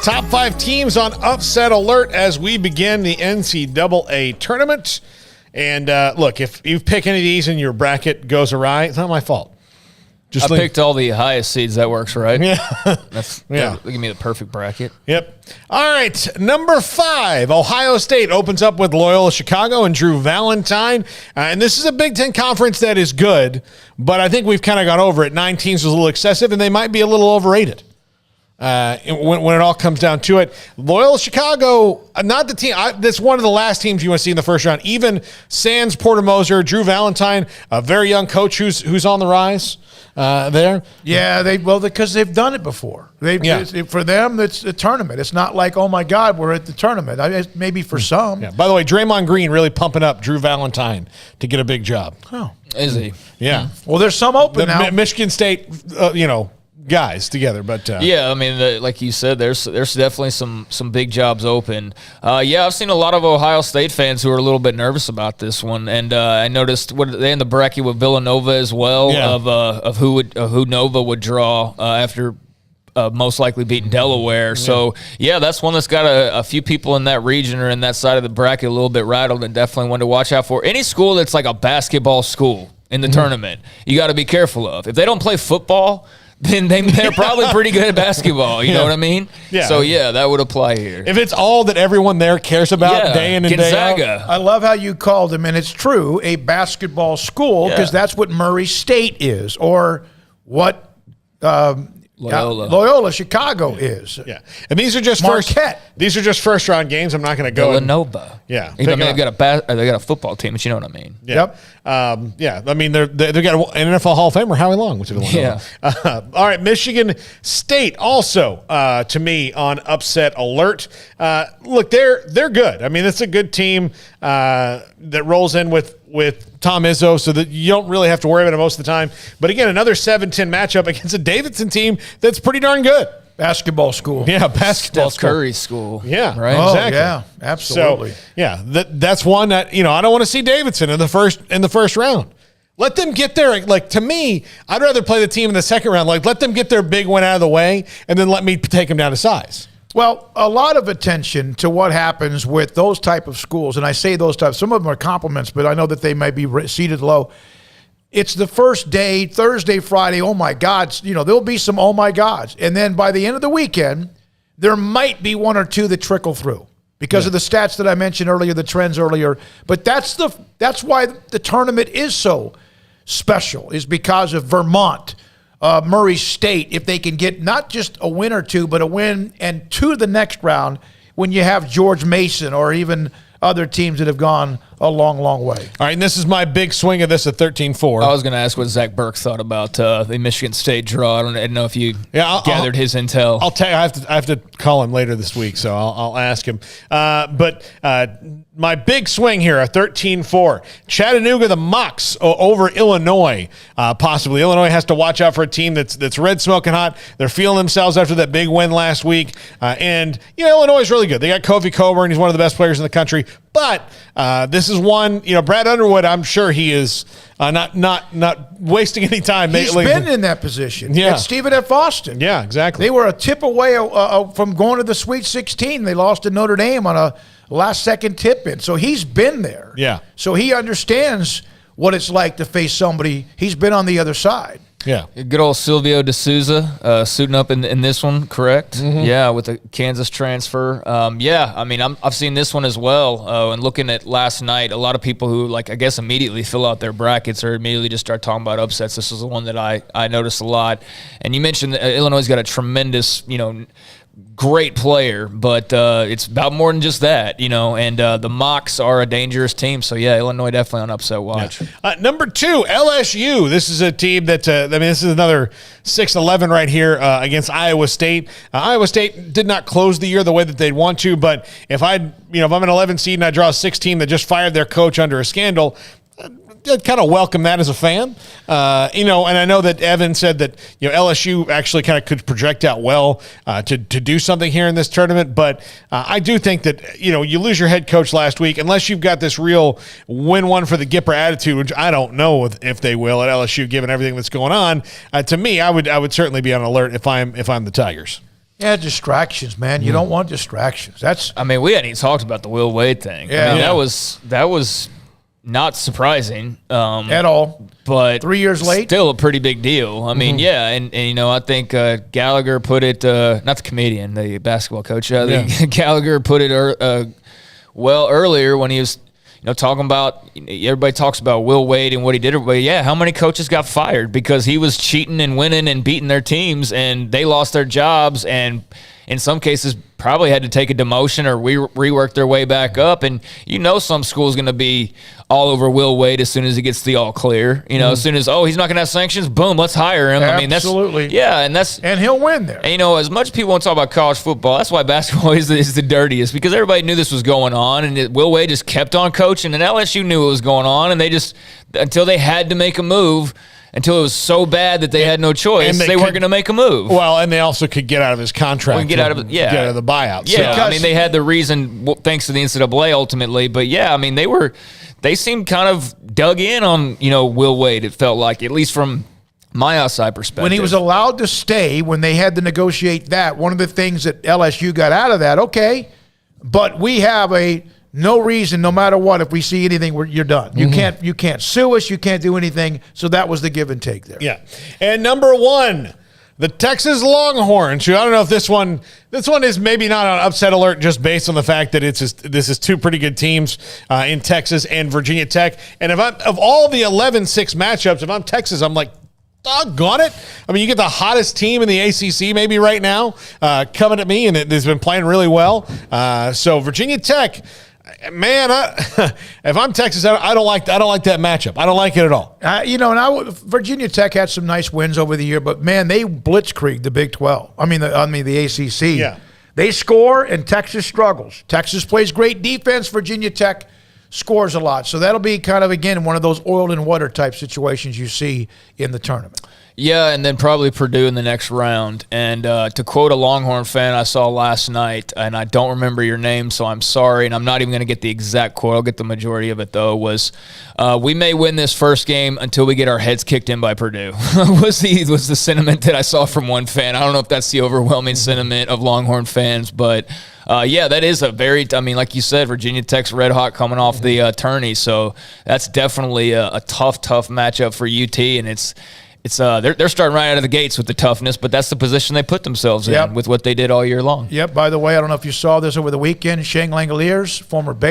Top 5 teams on upset alert as we begin the NCAA tournament. And look, if you pick any of these and your bracket goes awry, it's not my fault. I picked all the highest seeds. That works, right? Yeah. That give me the perfect bracket. Yep. All right. Number 5, Ohio State opens up with Loyola Chicago and Drew Valentine. And this is a Big Ten conference that is good, but I think we've kind of got over it. 9 teams was a little excessive, and they might be a little overrated. When it all comes down to it, Loyola Chicago, not the team. That's one of the last teams you want to see in the first round. Even sans Porter Moser, Drew Valentine, a very young coach who's on the rise there. Yeah, because they've done it before. For them, it's a tournament. It's not like, oh my God, we're at the tournament. Maybe for some. Yeah. By the way, Draymond Green really pumping up Drew Valentine to get a big job. Oh, is he? Yeah. Well, there's some open now. Michigan State, guys together, but yeah, I mean, like you said, there's definitely some big jobs open. I've seen a lot of Ohio State fans who are a little bit nervous about this one, and I noticed they in the bracket with Villanova as well, of who Nova would draw after most likely beating Delaware. So that's one that's got a few people in that region or in that side of the bracket a little bit rattled, and definitely one to watch out for. Any school that's like a basketball school in the tournament, you got to be careful of. If they don't play football, then they're probably pretty good at basketball. You know what I mean? Yeah. So, that would apply here. If it's all that everyone there cares about day in and Gonzaga. day out. I love how you called them, and it's true, a basketball school, because that's what Murray State is, or what Loyola Chicago is. Yeah, and these are just first round games. I'm not going to go Villanova. They've got a football team, but you know what I mean. Yep. I mean they've got an NFL Hall of Famer, Howie Long, which is Villanova. All right, Michigan State also to me on upset alert. Look, they're good. I mean, it's a good team that rolls in with Tom Izzo, so that you don't really have to worry about it most of the time. But again, another 7-10 matchup against a Davidson team that's pretty darn good. Basketball school. Yeah, basketball Steph Curry's school. Yeah, right. Oh, exactly. yeah, absolutely. So, that's one that I don't want to see Davidson in the first round. Let them get there. Like, to me, I'd rather play the team in the second round. Like, let them get their big one out of the way, and then let me take them down to size. Well, a lot of attention to what happens with those type of schools, and I say those types. Some of them are compliments, but I know that they may be seated low. It's the first day, Thursday, Friday, oh my God, there'll be some oh my gods. And then by the end of the weekend, there might be one or two that trickle through because of the stats that I mentioned earlier, the trends earlier. But that's why the tournament is so special, is because of Vermont, Murray State, if they can get not just a win or two, but a win and to the next round when you have George Mason or even other teams that have gone a long, long way. All right, and this is my big swing of this at 13-4. I was going to ask what Zach Burke thought about the Michigan State draw. I don't know if you gathered his intel. I'll tell you, I have to call him later this week, so I'll ask him. But my big swing here, a 13-4. Chattanooga, the Mocs over Illinois, possibly. Illinois has to watch out for a team that's red smoking hot. They're feeling themselves after that big win last week. And Illinois is really good. They got Kofi Coburn. He's one of the best players in the country. But this is one, Brad Underwood, I'm sure he is not wasting any time. He's been in that position. Yeah. At Stephen F. Austin. Yeah, exactly. They were a tip away from going to the Sweet 16. They lost to Notre Dame on a last-second tip-in. So he's been there. Yeah. So he understands what it's like to face somebody. He's been on the other side. Yeah. Good old Silvio D'Souza suiting up in this one, correct? Mm-hmm. Yeah, with the Kansas transfer. I mean, I've seen this one as well. And looking at last night, a lot of people who, I guess immediately fill out their brackets or immediately just start talking about upsets. This is the one that I noticed a lot. And you mentioned that Illinois' got a tremendous, great player, but it's about more than just that, and the Mocs are a dangerous team. So, Illinois definitely on upset watch. Yeah. Number 2, LSU. This is a team that, this is another 6-11 right here against Iowa State. Iowa State did not close the year the way that they'd want to, but if I'm an 11 seed and I draw a 6 team that just fired their coach under a scandal, I'd kind of welcome that as a fan, and I know that Evan said that LSU actually kind of could project out well to do something here in this tournament, but I do think that you lose your head coach last week unless you've got this real win one for the Gipper attitude, which I don't know if they will at LSU given everything that's going on. To me, I would certainly be on alert if I'm the Tigers. Yeah, distractions, man. You don't want distractions. I mean, we hadn't even talked about the Will Wade thing. Yeah. I mean, that was not surprising at all. But 3 years late, still a pretty big deal. I mean, yeah, and you know, I think Gallagher put it, not the comedian, the basketball coach. I think Gallagher put it well earlier when he was, you know, talking about, everybody talks about Will Wade and what he did. But yeah, how many coaches got fired because he was cheating and winning and beating their teams, and they lost their jobs, and in some cases probably had to take a demotion or rework their way back up. And you know, some school's going to be all over Will Wade as soon as he gets the all clear. You know, as soon as, he's not going to have sanctions, boom, let's hire him. I mean, that's absolutely. Yeah, and he'll win there. And, you know, as much as people want to talk about college football, that's why basketball is the dirtiest, because everybody knew this was going on, and Will Wade just kept on coaching, and LSU knew what was going on, and they just, until they had to make a move, until it was so bad that they had no choice, they weren't going to make a move. Well, and they also could get out of his contract. Get out of the buyout. Yeah, so, I mean, they had the reason, thanks to the NCAA ultimately, but yeah, I mean, they seemed kind of dug in on, you know, Will Wade, it felt like, at least from my outside perspective. When he was allowed to stay, when they had to negotiate that, one of the things that LSU got out of that, okay, but we have no reason, no matter what, if we see anything, you're done. You can't sue us, you can't do anything. So that was the give and take there. Yeah. And number one, the Texas Longhorns, who I don't know if this one is maybe not on upset alert just based on the fact that this is two pretty good teams in Texas and Virginia Tech. And of all the 11-6 matchups, if I'm Texas, I'm like, doggone it. I mean, you get the hottest team in the ACC maybe right now coming at me, and it's been playing really well. So Virginia Tech, man, if I'm Texas, I don't like that matchup. I don't like it at all. You know, and Virginia Tech had some nice wins over the year, but man, they blitzkrieged the Big 12. I mean the ACC. Yeah. They score, and Texas struggles. Texas plays great defense. Virginia Tech scores a lot. So that'll be kind of, again, one of those oil and water type situations you see in the tournament. Yeah, and then probably Purdue in the next round. And to quote a Longhorn fan I saw last night, and I don't remember your name, so I'm sorry, and I'm not even going to get the exact quote. I'll get the majority of it, though, was we may win this first game until we get our heads kicked in by Purdue, was the sentiment that I saw from one fan. I don't know if that's the overwhelming sentiment of Longhorn fans, but yeah, that is I mean, like you said, Virginia Tech's red hot coming off the tourney, so that's definitely a tough matchup for UT, and they're starting right out of the gates with the toughness, but that's the position they put themselves in with what they did all year long. Yep. By the way, I don't know if you saw this over the weekend. Shane Langoliers, former Baylor